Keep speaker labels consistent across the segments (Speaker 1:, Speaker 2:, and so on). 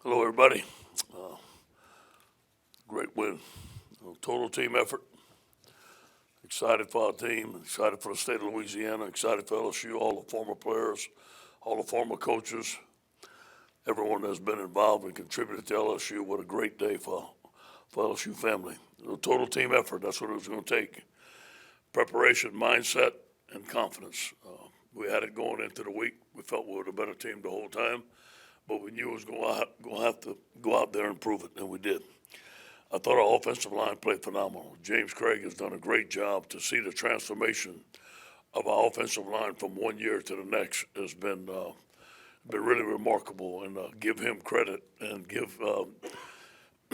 Speaker 1: Hello, everybody. Uh, Great win. Total team effort. Excited for our team. Excited for the state of Louisiana. Excited for LSU, all the former players, all the former coaches, everyone that's been involved and contributed to LSU. What a great day for LSU family. Total team effort. That's what it was going to take. Preparation, mindset, and confidence. We had it going into the week. We felt we were the better team the whole time, but we knew it was going to have to go out there and prove it, and we did. I thought our offensive line played phenomenal. James Craig has done a great job. To see the transformation of our offensive line from one year to the next has been really remarkable, and give him credit and give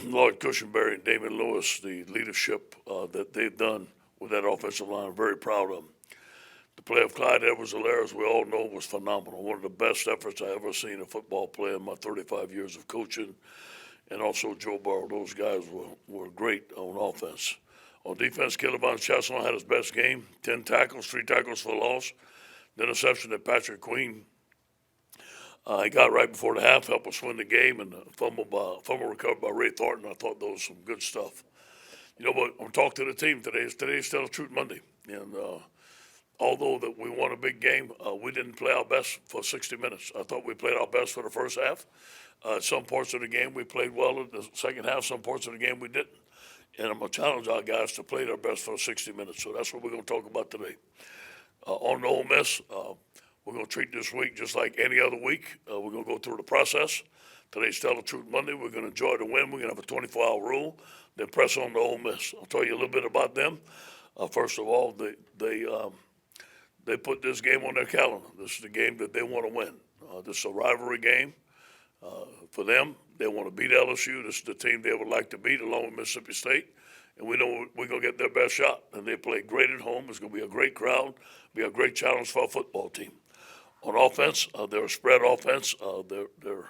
Speaker 1: Lloyd Cushenberry and Damon Lewis the leadership that they've done with that offensive line. I'm very proud of them. The play of Clyde Edwards-Helaire, as we all know, was phenomenal. One of the best efforts I ever seen a football play in my 35 years of coaching. And also Joe Burrow. Those guys were great on offense. On defense, Killebon Chasselon had his best game. 10 tackles, 3 tackles for loss. The interception that Patrick Queen he got right before the half, helped us win the game, and the fumble recovered by Ray Thornton. I thought those was some good stuff. You know what? I'm talking to the team today. Today is still a Truth Monday. And although that we won a big game, we didn't play our best for 60 minutes. I thought we played our best for the first half. Some parts of the game we played well. In the second half, some parts of the game we didn't. And I'm going to challenge our guys to play their best for 60 minutes. So that's what we're going to talk about today. On the Ole Miss, we're going to treat this week just like any other week. We're going to go through the process. Today's Tell the Truth Monday. We're going to enjoy the win. We're going to have a 24-hour rule. Then press on to Ole Miss. I'll tell you a little bit about them. First of all, they put this game on their calendar. This is the game that they want to win. This is a rivalry game. For them, they want to beat LSU. This is the team they would like to beat along with Mississippi State. And we know we're going to get their best shot. And they play great at home. It's going to be a great crowd, be a great challenge for our football team. On offense, they're a spread offense. They're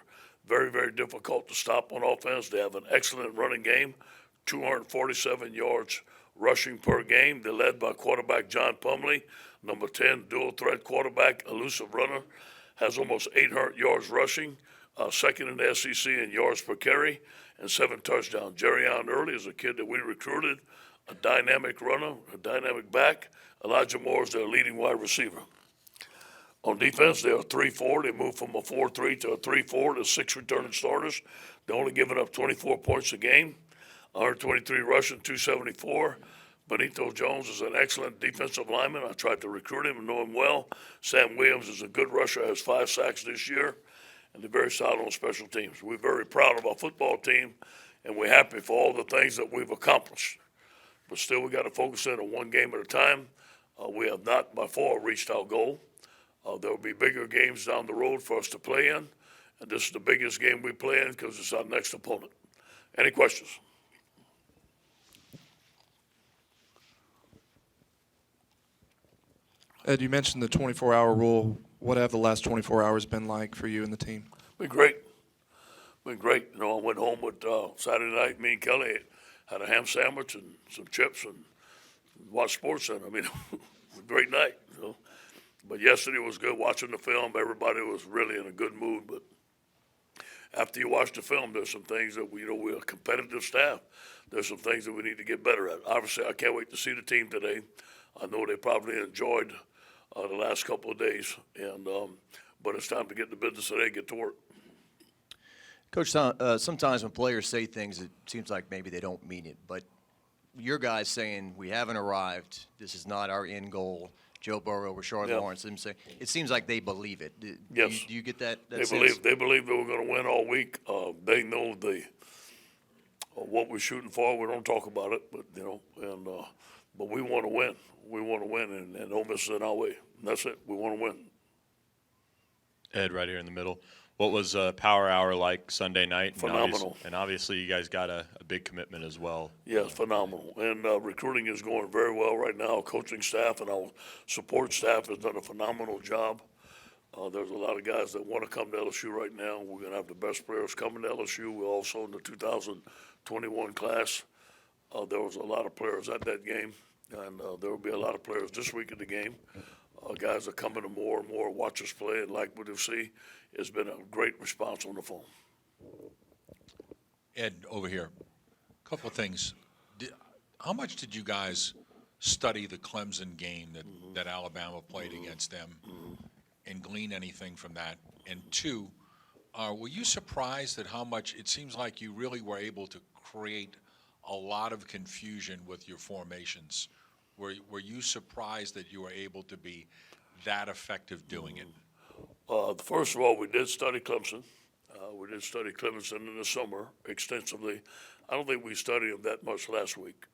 Speaker 1: very, very difficult to stop on offense. They have an excellent running game, 247 yards rushing per game. They're led by quarterback John Plumlee, number 10, dual threat quarterback, elusive runner, has almost 800 yards rushing. Second in the SEC in yards per carry and 7 touchdowns. Jerrion Early is a kid that we recruited, a dynamic runner, a dynamic back. Elijah Moore is their leading wide receiver. On defense, they are 3-4. They moved from a 4-3 to a 3-4 to 6 returning starters. They're only giving up 24 points a game, 123 rushing, 274. Benito Jones is an excellent defensive lineman. I tried to recruit him and know him well. Sam Williams is a good rusher, has 5 sacks this year. And they're very solid on special teams. We're very proud of our football team, and we're happy for all the things that we've accomplished. But still, we got to focus in on one game at a time. We have not by far reached our goal. There will be bigger games down the road for us to play in, and this is the biggest game we play in because it's our next opponent. Any questions?
Speaker 2: Ed, you mentioned the 24-hour rule. What have the last 24 hours been like for you and the team?
Speaker 1: Been great. Been great. You know, I went home with Saturday night. Me and Kelly had a ham sandwich and some chips and watched Sports Center. I mean, it was a great night. You know? But yesterday was good watching the film. Everybody was really in a good mood. But after you watch the film, there's some things that we're a competitive staff. There's some things that we need to get better at. Obviously, I can't wait to see the team today. I know they probably enjoyed the last couple of days, and but it's time to get the business today, get to work.
Speaker 3: Coach, sometimes when players say things, it seems like maybe they don't mean it. But your guys saying we haven't arrived, this is not our end goal. Joe Burrow, Rashard Lawrence, them saying it seems like they believe it.
Speaker 1: Yes,
Speaker 3: do you get that?
Speaker 1: They
Speaker 3: sense?
Speaker 1: believe they were going to win all week. They know what we're shooting for. We don't talk about it, but but we want to win. We want to win, and Ole Miss is in our way. And that's it. We want to win.
Speaker 4: Ed, right here in the middle. What was Power Hour like Sunday night?
Speaker 1: Phenomenal.
Speaker 4: And obviously you guys got a big commitment as well.
Speaker 1: Yes, phenomenal. And recruiting is going very well right now. Our coaching staff and our support staff has done a phenomenal job. There's a lot of guys that want to come to LSU right now. We're going to have the best players coming to LSU. We're also in the 2021 class. There was a lot of players at that game, and there will be a lot of players this week at the game. Guys are coming to more and more, watch us play and like what they see. It's been a great response on the phone.
Speaker 5: Ed, over here. A couple of things. How much did you guys study the Clemson game that Alabama played against them and glean anything from that? And two, were you surprised at how much it seems like you really were able to create a lot of confusion with your formations? Were you surprised that you were able to be that effective doing it?
Speaker 1: First of all, we did study Clemson. We did study Clemson in the summer extensively. I don't think we studied them that much last week.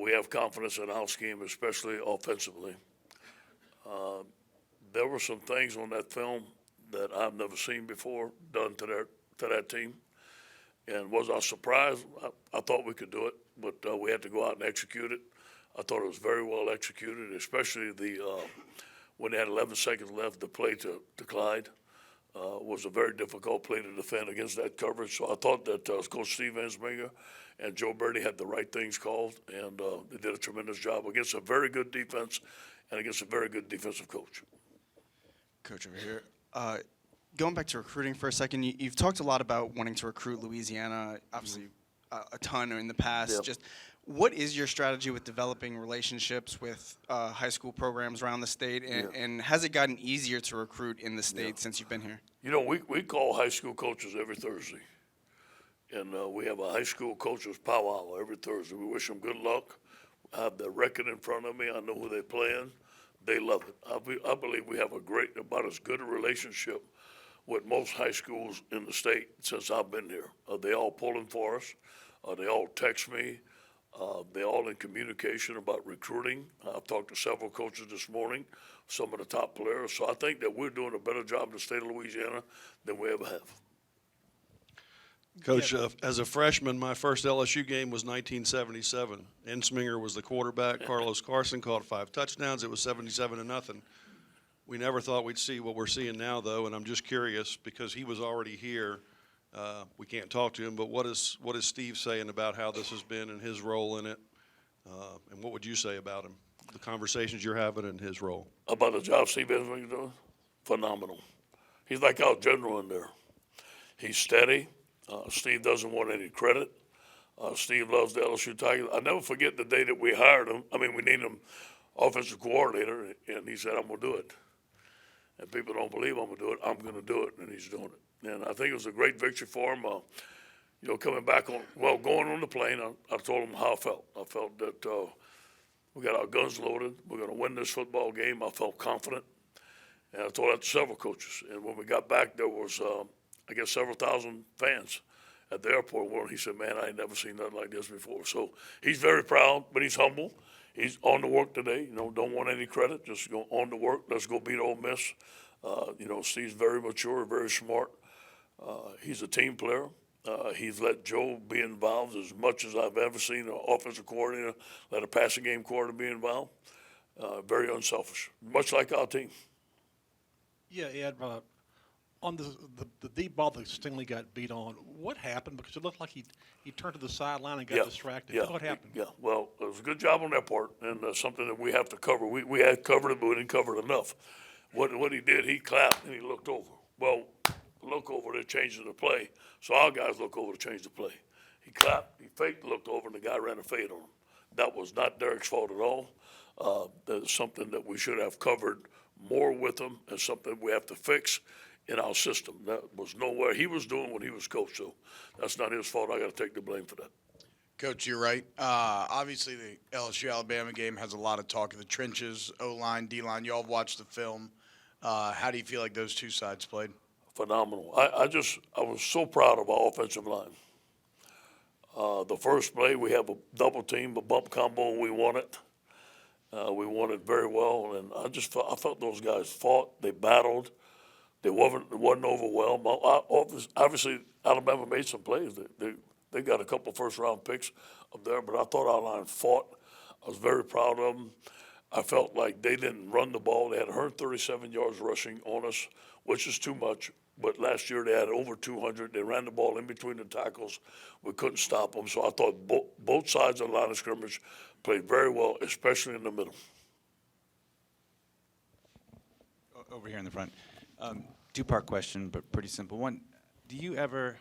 Speaker 1: We have confidence in our scheme, especially offensively. There were some things on that film that I've never seen before done to that team. And was I surprised? I thought we could do it, but we had to go out and execute it. I thought it was very well executed, especially when they had 11 seconds left, the play to Clyde was a very difficult play to defend against that coverage. So I thought that Coach Steve Ensminger and Joe Birdie had the right things called, and they did a tremendous job against a very good defense and against a very good defensive coach.
Speaker 6: Coach over here. Going back to recruiting for a second, you've talked a lot about wanting to recruit Louisiana, obviously a ton in the past.
Speaker 1: Yep.
Speaker 6: Just what is your strategy with developing relationships with high school programs around the state, and has it gotten easier to recruit in the state since you've been here?
Speaker 1: You know, we call high school coaches every Thursday, and we have a high school coaches powwow every Thursday. We wish them good luck. I have their record in front of me. I know who they're playing. They love it. I believe we have about as good a relationship with most high schools in the state since I've been here. They all pulling for us. They all text me. They're all in communication about recruiting. I've talked to several coaches this morning, some of the top players. So I think that we're doing a better job in the state of Louisiana than we ever have.
Speaker 7: Coach, as a freshman, my first LSU game was 1977. Ensminger was the quarterback. Carlos Carson caught 5 touchdowns. It was 77-0. We never thought we'd see what we're seeing now, though, and I'm just curious because he was already here. We can't talk to him, but what is Steve saying about how this has been and his role in it? And what would you say about him, the conversations you're having and his role?
Speaker 1: About the job Steve Ensminger's doing? Phenomenal. He's like our general in there. He's steady. Steve doesn't want any credit. Steve loves the LSU Tigers. I never forget the day that we hired him. I mean, we needed him offensive coordinator, and he said, I'm going to do it. And people don't believe I'm going to do it. I'm going to do it, and he's doing it. And I think it was a great victory for him. Coming back going on the plane, I told him how I felt. I felt that we got our guns loaded. We're going to win this football game. I felt confident. And I told that to several coaches. And when we got back, there was, I guess, several thousand fans at the airport. Well, he said, man, I ain't never seen nothing like this before. So he's very proud, but he's humble. He's on the work today. Don't want any credit. Just go on the work. Let's go beat Ole Miss. Steve's very mature, very smart. He's a team player. He's let Joe be involved as much as I've ever seen an offensive coordinator let a passing game coordinator be involved. Very unselfish, much like our team.
Speaker 8: Yeah, Ed, on the deep ball that Stingley got beat on, what happened? Because it looked like he turned to the sideline and got distracted. What happened?
Speaker 1: Yeah, well, it was a good job on that part, and something that we have to cover. We had covered it, but we didn't cover it enough. What he did, he clapped and he looked over. Well, look over, they're changing the play. So our guys look over to change the play. He clapped, he faked, looked over, and the guy ran a fade on him. That was not Derek's fault at all. That's something that we should have covered more with him, and something we have to fix in our system. That was nowhere. He was doing what he was coached, so that's not his fault. I got to take the blame for that.
Speaker 9: Coach, you're right. Obviously, the LSU-Alabama game has a lot of talk in the trenches, O-line, D-line. You all watched the film. How do you feel like those two sides played?
Speaker 1: Phenomenal. I was so proud of our offensive line. The first play, we have a double team, a bump combo, and we won it. We won it very well, and I felt those guys fought. They battled. It wasn't overwhelmed. Obviously, Alabama made some plays. They got a couple first-round picks up there, but I thought our line fought. I was very proud of them. I felt like they didn't run the ball. They had 137 yards rushing on us, which is too much. But last year they had over 200. They ran the ball in between the tackles. We couldn't stop them. So I thought both sides of the line of scrimmage played very well, especially in the middle.
Speaker 10: Over here in the front. Two-part question, but pretty simple. One, do you ever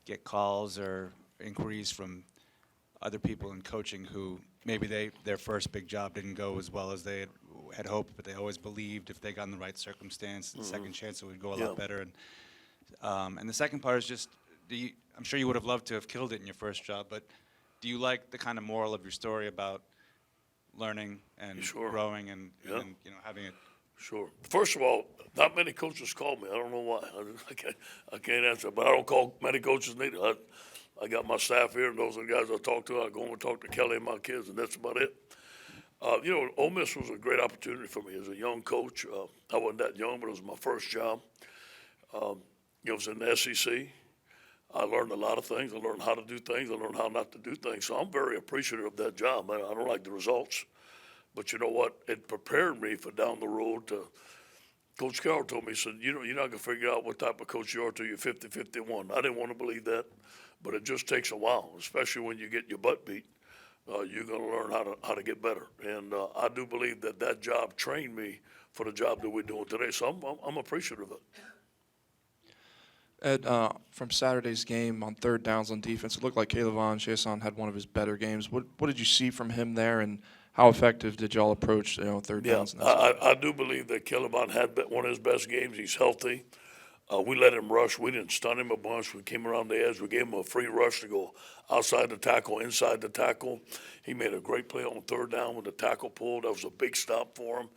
Speaker 10: get calls or inquiries from other people in coaching who maybe their first big job didn't go as well as they had hoped, but they always believed if they got in the right circumstance, the second chance it would go a lot better. And the second part is just, I'm sure you would have loved to have killed it in your first job, but do you like the kind of moral of your story about learning and
Speaker 1: Sure.
Speaker 10: growing and,
Speaker 1: Yeah.
Speaker 10: and having it?
Speaker 1: Sure. First of all, not many coaches call me. I don't know why. I can't answer, but I don't call many coaches neither. I got my staff here, and those are the guys I talk to. I go and talk to Kelly and my kids, and that's about it. Ole Miss was a great opportunity for me as a young coach. I wasn't that young, but it was my first job. It was in the SEC. I learned a lot of things. I learned how to do things. I learned how not to do things. So I'm very appreciative of that job. I don't like the results. But you know what? It prepared me for down the road to Coach Carroll told me, he said, you're not going to figure out what type of coach you are till you're 50, 51. I didn't want to believe that, but it just takes a while, especially when you get your butt beat. You're going to learn how to get better. And I do believe that job trained me for the job that we're doing today. So I'm appreciative of it.
Speaker 2: Ed, from Saturday's game on third downs on defense, it looked like Kayvon Chaisson had one of his better games. What did you see from him there, and how effective did y'all approach third downs? In that
Speaker 1: I do believe that Kayvon had one of his best games. He's healthy. We let him rush. We didn't stun him a bunch. We came around the edge. We gave him a free rush to go outside the tackle, inside the tackle. He made a great play on third down with the tackle pulled. That was a big stop for him.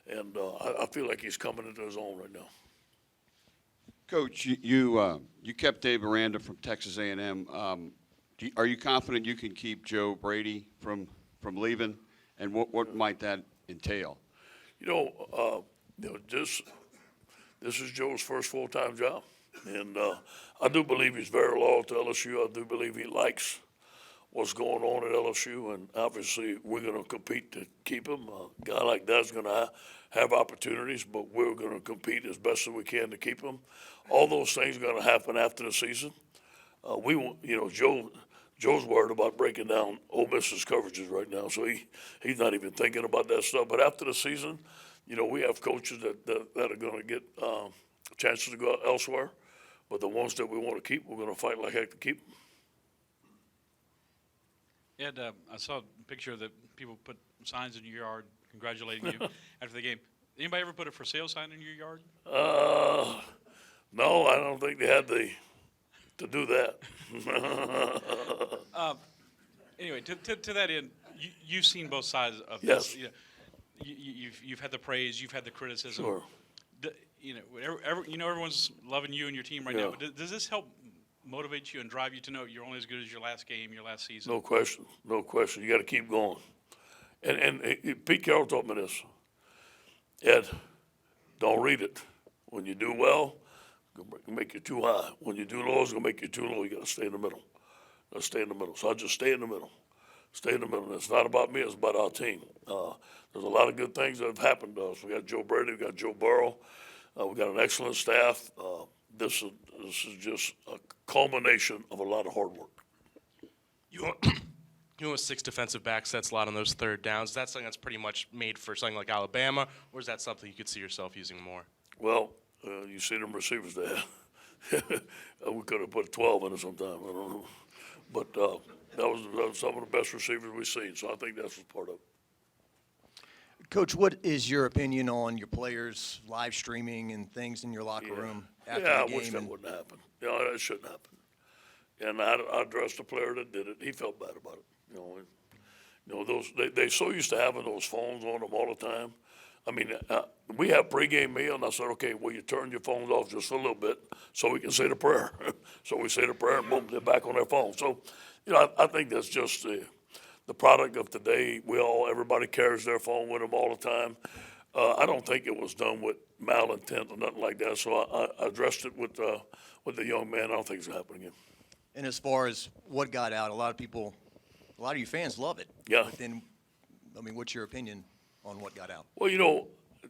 Speaker 1: And I feel like he's coming into his own right now.
Speaker 11: Coach, you kept Dave Aranda from Texas A&M. Are you confident you can keep Joe Brady from leaving? And what might that entail? This is Joe's first full-time job. And I do believe he's very loyal to LSU. I do believe he likes what's going on at LSU. And obviously, we're going to compete to keep him. A guy like that's going to have opportunities, but we're going to compete as best as we can to keep him. All those things are going to happen after the season. Joe's worried about breaking down Ole Miss's coverages right now, so he's not even thinking about that stuff. But after the season, we have coaches that are going to get chances to go elsewhere. But the ones that we want to keep, we're going to fight like heck to keep.
Speaker 12: Ed, I saw a picture that people put signs in your yard congratulating you after the game. Anybody ever put a for sale sign in your yard?
Speaker 1: No, I don't think they had to do that.
Speaker 12: Anyway, to that end, you've seen both sides of
Speaker 1: Yes.
Speaker 12: this. You've had the praise, you've had the criticism.
Speaker 1: Sure.
Speaker 12: Everyone's loving you and your team right
Speaker 1: Yeah.
Speaker 12: now. But does this help motivate you and drive you to know you're only as good as your last game, your last season?
Speaker 1: No question. No question. You got to keep going. And Pete Carroll taught me this. Ed, don't read it. When you do well, it's going to make you too high. When you do low, it's going to make you too low. You got to stay in the middle. Stay in the middle. So I just stay in the middle. Stay in the middle. It's not about me. It's about our team. There's a lot of good things that have happened to us. We got Joe Brady. We got Joe Burrow. We got an excellent staff. This is just a culmination of a lot of hard work.
Speaker 13: You went with 6 defensive back sets a lot on those third downs. Is that something that's pretty much made for something like Alabama, or is that something you could see yourself using more?
Speaker 1: Well, you see them receivers there. We could have put 12 in it sometime. I don't know. But that was some of the best receivers we've seen, so I think that's what's part of it.
Speaker 3: Coach, what is your opinion on your players live streaming and things in your locker room after
Speaker 1: I
Speaker 3: the game?
Speaker 1: wish that wouldn't happen. That shouldn't happen. And I addressed the player that did it. He felt bad about it. They so used to having those phones on them all the time. I mean, we have pregame meal, and I said, okay, well, you turn your phones off just a little bit so we can say the prayer. So we say the prayer, and boom, they're back on their phone. So, I think that's just the product of today. Everybody carries their phone with them all the time. I don't think it was done with malintent or nothing like that. So I addressed it with the young man. I don't think it's going to happen again.
Speaker 3: And as far as what got out, a lot of you fans love it.
Speaker 1: Yeah.
Speaker 3: But then, what's your opinion on what got out?
Speaker 1: Well,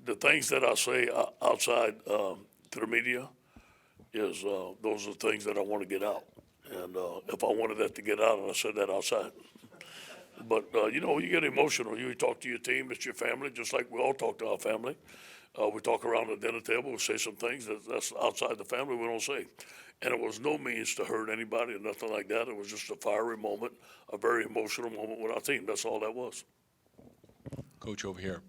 Speaker 1: the things that I say outside to the media is those are the things that I want to get out. And if I wanted that to get out, I said that outside. But, you get emotional. You talk to your team. It's your family, just like we all talk to our family. We talk around the dinner table, we say some things that's outside the family we don't say. And it was no means to hurt anybody or nothing like that. It was just a fiery moment, a very emotional moment with our team. That's all that was.
Speaker 5: Coach, over here,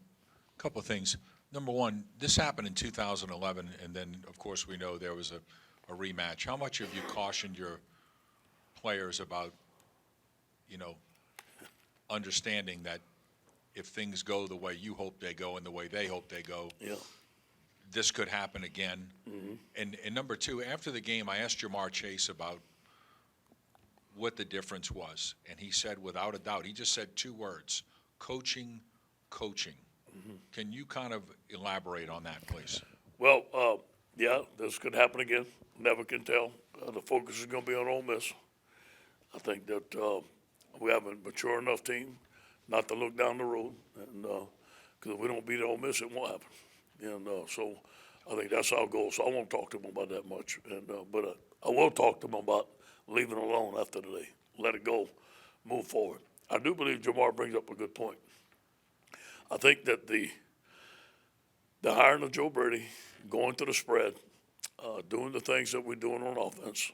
Speaker 5: a couple of things. Number one, this happened in 2011, and then, of course, we know there was a rematch. How much have you cautioned your players about, understanding that if things go the way you hope they go and the way they hope they go,
Speaker 1: Yeah.
Speaker 5: this could happen again?
Speaker 1: Mm-hmm.
Speaker 5: And number two, after the game, I asked Jamar Chase about what the difference was, and he said, without a doubt, he just said two words: coaching.
Speaker 1: Mm-hmm.
Speaker 5: Can you kind of elaborate on that, please?
Speaker 1: Well, yeah, this could happen again. Never can tell. The focus is going to be on Ole Miss. I think that we have a mature enough team not to look down the road, and because if we don't beat Ole Miss, it won't happen. And so I think that's our goal. So I won't talk to them about that much, and but I will talk to them about leaving alone after today. Let it go, move forward. I do believe Jamar brings up a good point. I think that the hiring of Joe Brady, going to the spread, doing the things that we're doing on offense,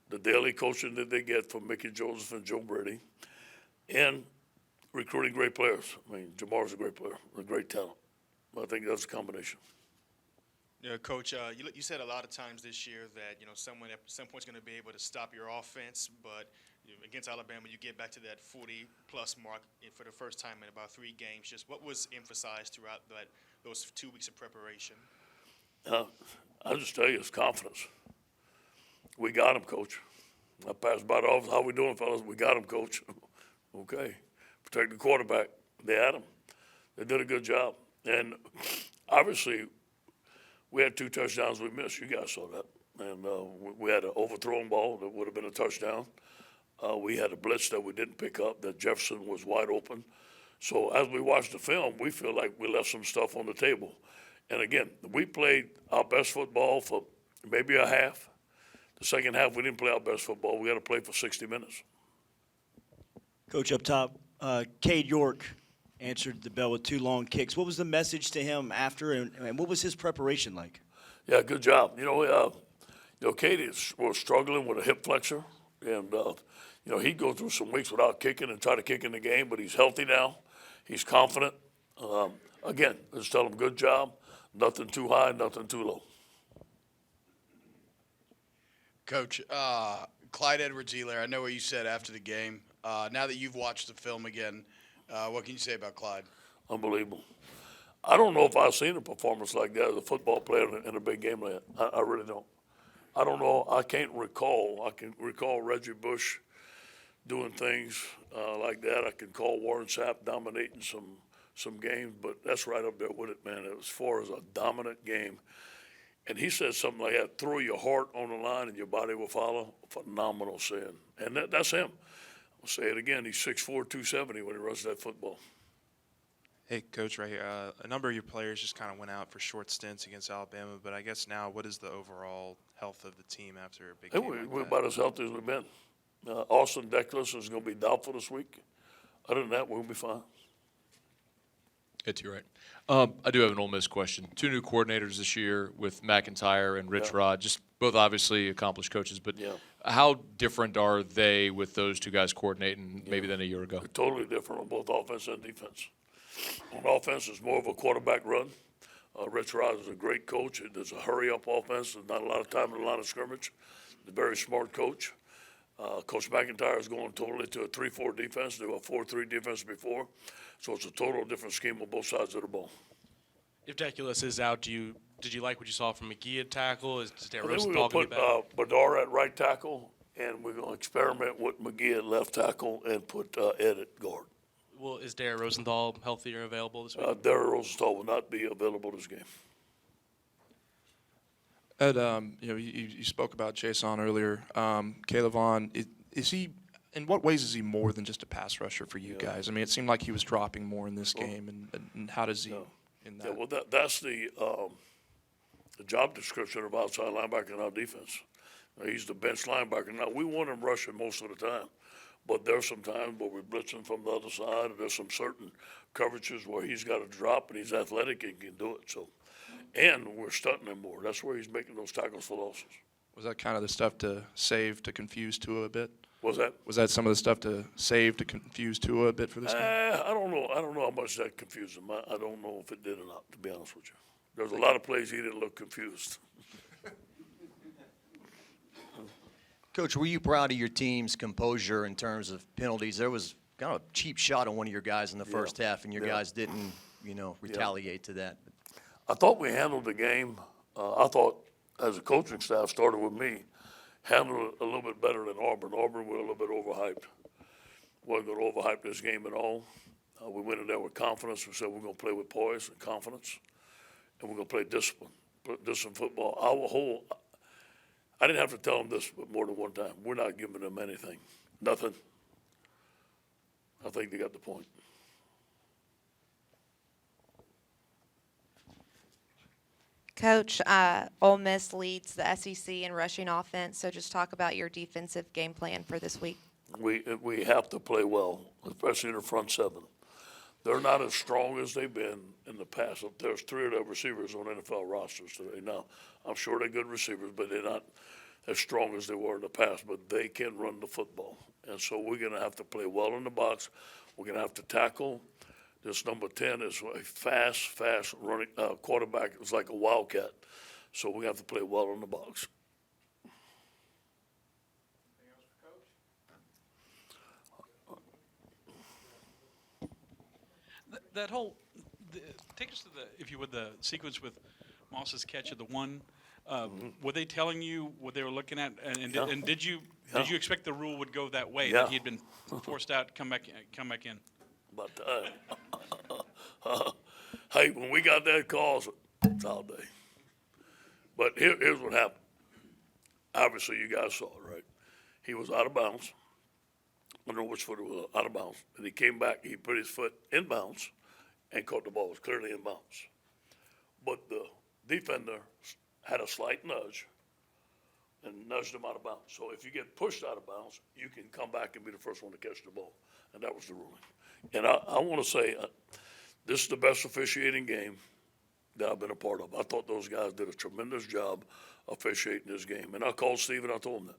Speaker 1: the daily coaching that they get from Mickey Joseph and Joe Brady, and recruiting great players. I mean, Jamar's a great player, a great talent. I think that's a combination.
Speaker 14: Yeah, Coach, you said a lot of times this year that, someone at some point is going to be able to stop your offense, but against Alabama, you get back to that 40-plus mark for the first time in about 3 games. Just what was emphasized throughout those 2 weeks of preparation?
Speaker 1: I'll just tell you, it's confidence. We got him, Coach. I passed by the office. How we doing, fellas? We got him, Coach. Okay. Protect the quarterback. They had him. They did a good job. And obviously, we had 2 touchdowns we missed. You guys saw that. And we had an overthrown ball that would have been a touchdown. We had a blitz that we didn't pick up, that Jefferson was wide open. So as we watch the film, we feel like we left some stuff on the table. And again, we played our best football for maybe a half. The second half, we didn't play our best football. We had to play for 60 minutes.
Speaker 15: Coach, up top, Cade York answered the bell with 2 long kicks. What was the message to him after, and what was his preparation like?
Speaker 1: Yeah, good job. Cade was struggling with a hip flexor, and he'd go through some weeks without kicking and try to kick in the game, but he's healthy now. He's confident. Again, let's tell him good job. Nothing too high, nothing too low.
Speaker 9: Coach, Clyde Edwards-Helaire, I know what you said after the game. Now that you've watched the film again, what can you say about Clyde?
Speaker 1: Unbelievable. I don't know if I've seen a performance like that as a football player in a big game like that. I really don't. I don't know. I can't recall. I can recall Reggie Bush doing things like that. I can call Warren Sapp dominating some games, but that's right up there with it, man. As far as a dominant game. And he said something like that: throw your heart on the line and your body will follow. Phenomenal saying. And that's him. I'll say it again. He's 6'4", 270 when he runs that football.
Speaker 2: Hey, Coach, right here. A number of your players just kind of went out for short stints against Alabama, but I guess now, what is the overall health of the team after a big game like
Speaker 1: We're
Speaker 2: that?
Speaker 1: about as healthy as we've been. Austin Deckles is going to be doubtful this week. Other than that, we'll be fine.
Speaker 4: Get to you right. I do have an Ole Miss question. 2 new coordinators this year with McIntyre and Rich Rod, just both obviously accomplished coaches, but how different are they with those 2 guys coordinating maybe than a year ago?
Speaker 1: They're totally different on both offense and defense. On offense, it's more of a quarterback run. Rich Rod is a great coach. There's a hurry-up offense. There's not a lot of time in the line of scrimmage. He's a very smart coach. Coach McIntyre is going totally to a 3-4 defense. They were a 4-3 defense before. So it's a total different scheme on both sides of the ball.
Speaker 13: If Deculus is out, did you like what you saw from McGee at tackle? Is Dare
Speaker 1: I think we're
Speaker 13: Rosenthal
Speaker 1: going
Speaker 13: going
Speaker 1: to
Speaker 13: to be
Speaker 1: put
Speaker 13: back?
Speaker 1: Badar at right tackle, and we're going to experiment with McGee at left tackle and put Ed at guard.
Speaker 13: Well, is Dare Rosenthal healthy or available this week?
Speaker 1: Darrell Rosenthal will not be available this game.
Speaker 2: Ed, you spoke about Jason earlier. Caleb Vaughn, is he? In what ways is he more than just a pass rusher for you guys? I mean, it seemed like he was dropping more in this game, and how does he in that?
Speaker 1: Yeah, well, that's the job description of outside linebacker in our defense. He's the bench linebacker. Now, we want him rushing most of the time, but there's some times where we're blitzing from the other side, and there's some certain coverages where he's got to drop, and he's athletic and can do it. So And we're stunting him more. That's where he's making those tackles for losses.
Speaker 2: Was that kind of the stuff to save to confuse Tua a bit?
Speaker 1: Was that?
Speaker 2: Was that some of the stuff to save to confuse Tua a bit for this game?
Speaker 1: I don't know. I don't know how much that confused him. I don't know if it did or not, to be honest with you. There's a lot of plays he didn't look confused.
Speaker 3: Coach, were you proud of your team's composure in terms of penalties? There was kind of a cheap shot on one of your guys in the first half, and your guys didn't, retaliate to that.
Speaker 1: I thought we handled the game. I thought, as a coaching staff, started with me, handled it a little bit better than Auburn. Auburn was a little bit overhyped. Wasn't going to overhype this game at all. We went in there with confidence. We said we're going to play with poise and confidence, and we're going to play discipline football. I didn't have to tell them this more than one time. We're not giving them anything, nothing. I think they got the point.
Speaker 16: Coach, Ole Miss leads the SEC in rushing offense, so just talk about your defensive game plan for this week.
Speaker 1: We have to play well, especially in the front seven. They're not as strong as they've been in the past. There's 3 of their receivers on NFL rosters today. Now, I'm sure they're good receivers, but they're not as strong as they were in the past, but they can run the football. And so we're going to have to play well in the box. We're going to have to tackle. This number 10 is a fast running quarterback. It's like a wildcat. So we have to play well in the box.
Speaker 12: That whole, take us to if you would, the sequence with Moss's catch of the one. Were they telling you what they were looking at, and did you expect the rule would go that way?
Speaker 1: Yeah.
Speaker 12: That he had been forced out, come back in.
Speaker 1: But hey, when we got that call, it's all day. But here's what happened. Obviously, you guys saw it, right? He was out of bounds. I don't know which foot it was out of bounds. And he came back, he put his foot in bounds and caught the ball. It was clearly in bounds. But the defender had a slight nudge and nudged him out of bounds. So if you get pushed out of bounds, you can come back and be the first one to catch the ball. And that was the ruling. And I want to say this is the best officiating game that I've been a part of. I thought those guys did a tremendous job officiating this game. And I called Steve and I told him that.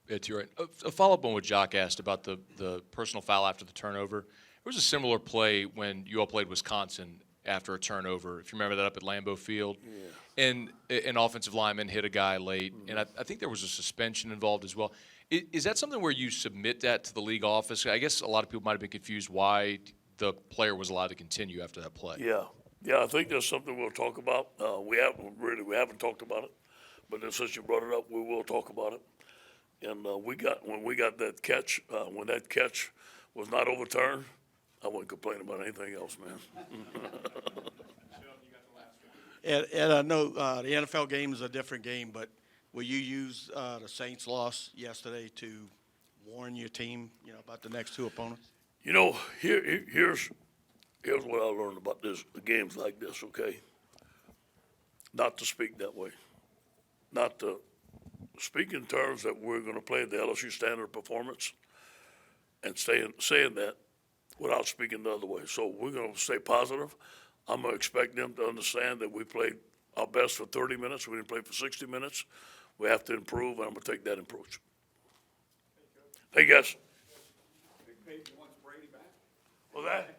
Speaker 4: It's right. A follow-up on what Jock asked about the personal foul after the turnover. There was a similar play when you all played Wisconsin after a turnover, if you remember that up at Lambeau Field. Yeah. And an offensive lineman hit a guy late, and I think there was a suspension involved as well. Is that something where you submit that to the league office? I guess a lot of people might have been confused why the player was allowed to continue after that play.
Speaker 1: Yeah, I think that's something we'll talk about. We haven't talked about it, but then since you brought it up, we will talk about it. And when we got that catch, when that catch was not overturned, I wouldn't complain about anything else, man.
Speaker 17: Ed, I know the NFL game is a different game, but will you use the Saints' loss yesterday to warn your team, about the next 2 opponents?
Speaker 1: Here's what I learned about games like this. Okay, not to speak that way, not to speak in terms that we're going to play the LSU standard performance, and saying that without speaking the other way. So we're going to stay positive. I'm going to expect them to understand that we played our best for 30 minutes. We didn't play for 60 minutes. We have to improve, and I'm going to take that approach. Hey, guys.
Speaker 8: Big Page wants Brady back.
Speaker 1: Well, that.